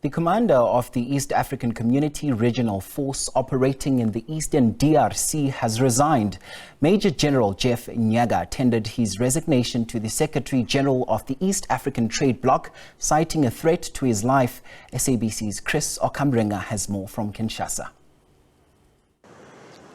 The commander of the East African Community Regional Force operating in the Eastern DRC has resigned. Major General Jeff Nya-gah tendered his resignation to the Secretary General of the East African Trade Bloc, citing a threat to his life. SABC's Chris Okamrenga has more from Kinshasa.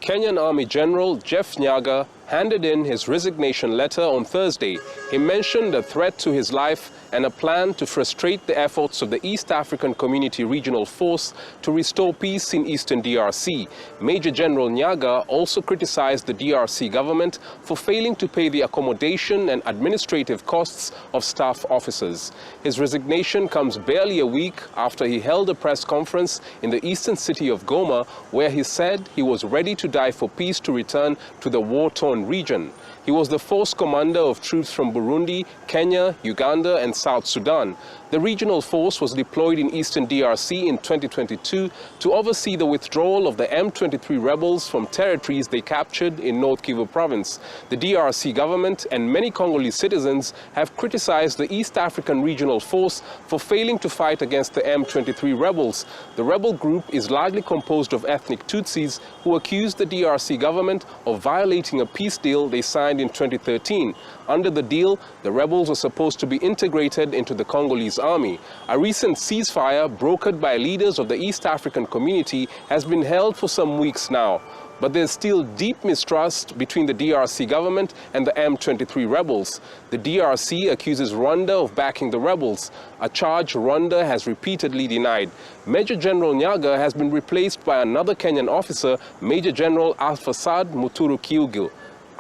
Kenyan Army General Jeff Nya-gah handed in his resignation letter on Thursday. He mentioned a threat to his life and a plan to frustrate the efforts of the East African Community Regional Force to restore peace in Eastern DRC. Major General Nya-gah also criticized the DRC government for failing to pay the accommodation and administrative costs of staff officers. His resignation comes barely a week after he held a press conference in the eastern city of Goma, where he said he was ready to die for peace to return to the war-torn region. He was the force commander of troops from Burundi, Kenya, Uganda and South Sudan. The regional force was deployed in eastern DRC in 2022 to oversee the withdrawal of the M23 rebels from territories they captured in North Kivu province. The DRC government and many Congolese citizens have criticized the East African regional force for failing to fight against the M23 rebels. The rebel group is largely composed of ethnic Tutsis who accused the DRC government of violating a peace deal they signed in 2013. Under the deal, the rebels were supposed to be integrated into the Congolese army. A recent ceasefire brokered by leaders of the East African community has been held for some weeks now. But there's still deep mistrust between the DRC government and the M23 rebels. The DRC accuses Rwanda of backing the rebels, a charge Rwanda has repeatedly denied. Major General Nya-gah has been replaced by another Kenyan officer, Major General Alfasad Muturu Kiugil.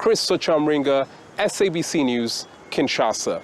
Chris Okamrenga, SABC News, Kinshasa.